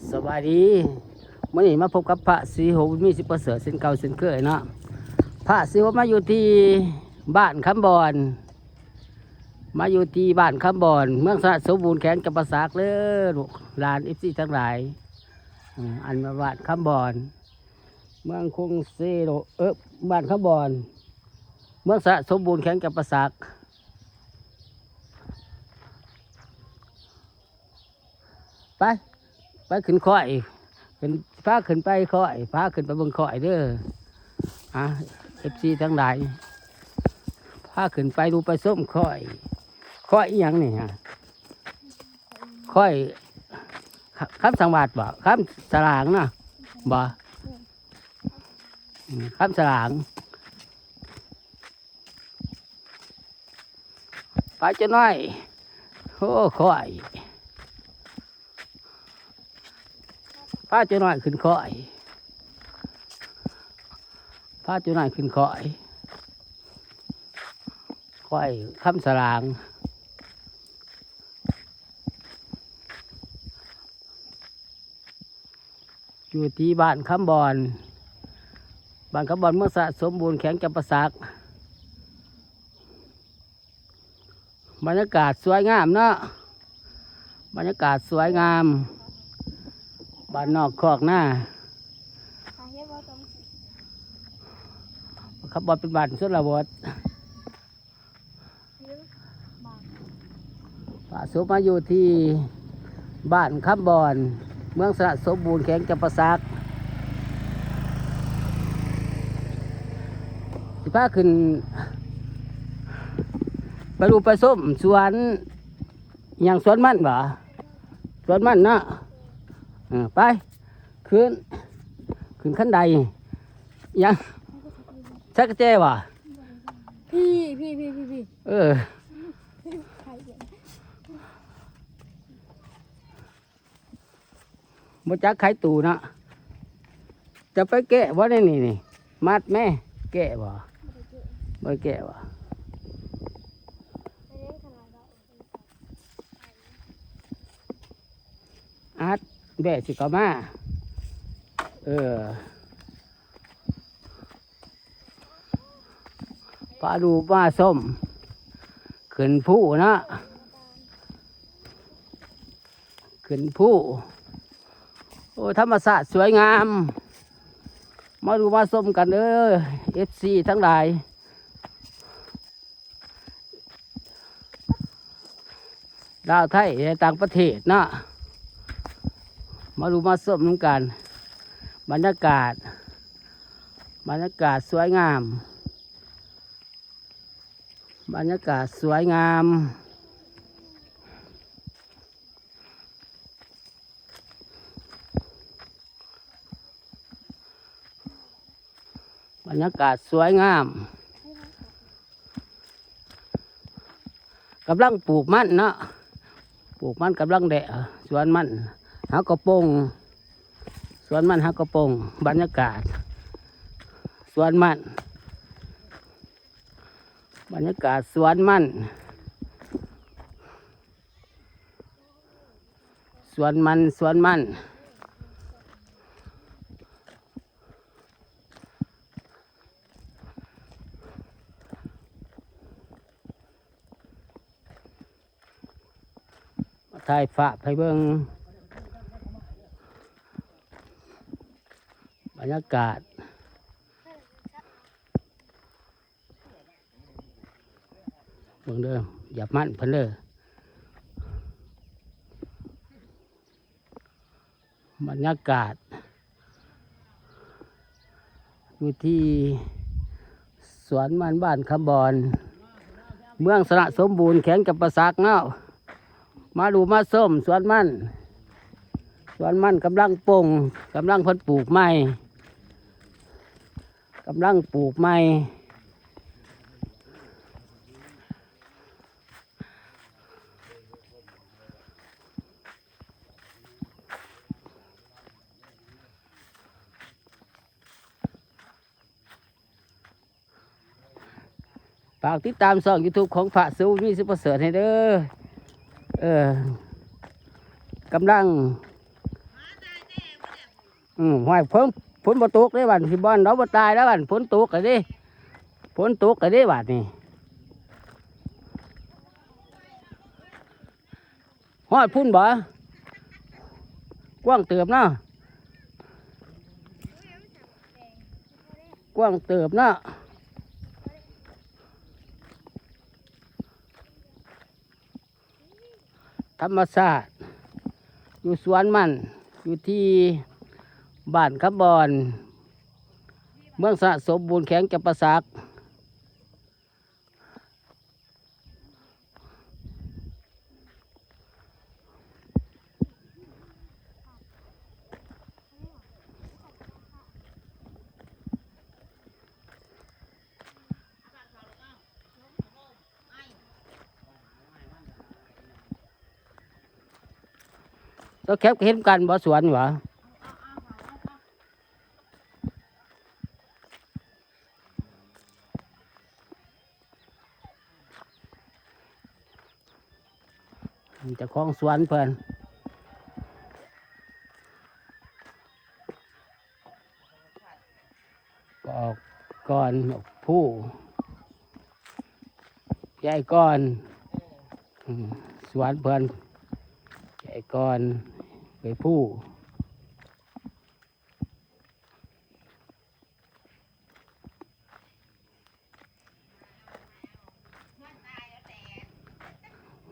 สวัสดีมื่อนี้มาพบกับพระศรีโหมีสิประเสริฐเส้นเก่าเส้นเคยเนาะพระศรีโหมาอยู่ที่บ้านคำบอนมาอยู่ที่บ้านคำบอนเมืองสระสมบูรณ์แขนกับประสากเลยลูกหลานอิฟซีทั้งหลายอันมาบ้านคำบอนเมืองคงเซโรบ้านคำบอนเมืองสระสมบูรณ์แขนกับประสากไปขึ้นค่อยขึ้นพาขึ้นไปค่อยพาขึ้นไปเบิ่งค่อยเด้อเอฟซีทั้งหลายพาขึ้นไปดูไปส้มค่อยอีหยังนี่ฮะค่อยคำสังวาสบ่คำสลางนะบ่คำสลางไปจะน้อยโอ้ค่อยพาเจ้าหน่อยขึ้นคอยพาเจ้าหน่อยขึ้นคอยคำสลางอยู่ที่บ้านคำบอนเมืองสระสมบูรณ์แข็งจำปาสักบรรยากาศสวยงามเนาะบรรยากาศสวยงามบ้านนอกคอกหน้าขับบอลเป็นบ้านสุดละบดป่าสุมาอยู่ที่บ้านขับบอลเมืองสระสมบูรณ์แข็งจำปาสักสิพาขึ้นไปดูไปส้มสวนอย่างสวนมันบ่สวนมันเนาะไปขึ้นขั้นใดยังชักกระเจ้วะพี่มาจักไข่ตูนะจะไปแกะว่าได้นี่มัดแม่แกะบ่ไม่แกะบ่อาร์ตแบะสิกามาปลาดูปลาส้มขึ้นผู้นะขึ้นผู้โอ้ธรรมศาสตร์สวยงามมาดูปลาส้มกันเอฟซีทั้งหลายดาวไทยในต่างประเทศนะมาดูมาส้มน้ำกันบรรยากาศสวยงามบรรยากาศสวยงามบรรยากาศสวยงามกำลังปลูกมันเนาะปลูกมันกำลังแดะสวนมันหากระปงสวนมันหากระปงบรรยากาศสวนมันบรรยากาศสวนมันถ่ายฝาไปเบิ่งบรรยากาศเบิ่งเด้ออย่ามั่นเพิ่นเด้อบรรยากาศอยู่ที่สวนมันบ้านคำบอนเมืองสระสมบูรณ์แข็งกับประสักเนาะมาดูมาส้มสวนมันกำลังปงกำลังเพิ่นปลูกไม้ฝากติดตามช่อง YouTube ของพระศรีโหมีสิประเสริฐให้เด้อกำลัง ห้อยเพิ่งฝนบ่ตกได้บัดสิบ่อนเราบ่ตายแล้วบัดฝนตกก็ดิฝนตกก็ดิบัดนี่ฮอดพุ่นบ่กว้างเติบเนาะกว้างเติบเนาะธรรมชาติอยู่สวนมันอยู่ที่บ้านคำบอนเมืองสะสมบูรณ์แข็งจำปาสักแล้วแคบเห็นกันบ่สวนหวะเจะคล้าของสวนเพิ่นก็ออกก่อนผู้ใหญ่ก่อนสวนเพิ่นใหญ่ก่อนไปผู้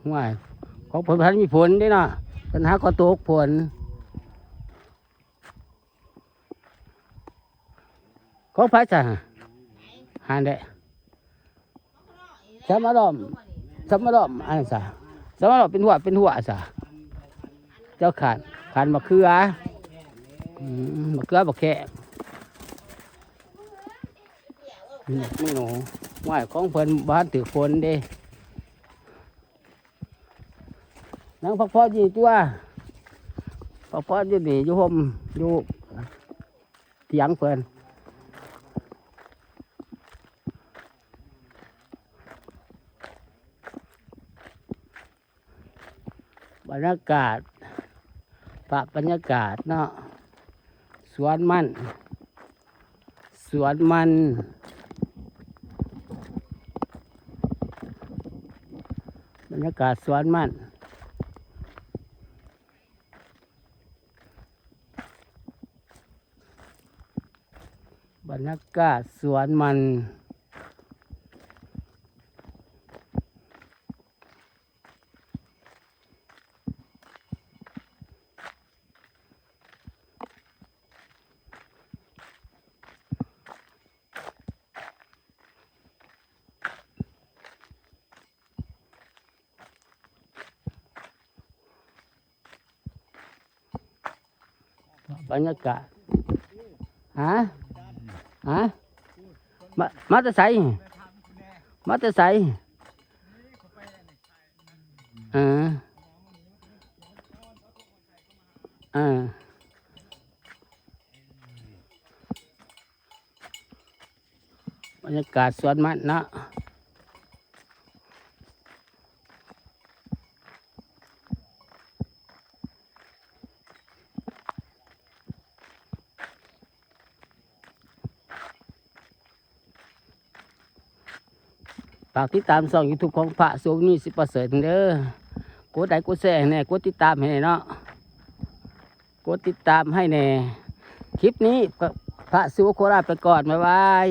ห่วยของผลพันธุ์มีผลด้วยเนาะปัญหาก็ตกผลของพระจ้ะหานเด้สามารถสามารถอันสะสามารถเป็นหัวสะเจ้าขานมะเขือมะเขือมะแขกนี่หนูห่วยของเพิ่นบ้านถือฝนเด้นั่งพักผ่อนอยู่ตัวพักผ่อนอยู่นี่อยู่ห่มอยู่เถียงเพิ่นบรรยากาศบรรยากาศเนาะสวนมันบรรยากาศสวนมันบรรยากาศสวนมันบรรยากาศฮะมาแต่ใสมาแต่ใสบรรยากาศสวนมันเนาะฝากติดตามช่อง YouTube ของพระสูงนี่10%เด้อกดไลค์กดแชร์แน่กดติดตามให้แน่เนาะกดติดตามให้แน่คลิปนี้พระสูงโคราชไปก่อนบ๊ายบาย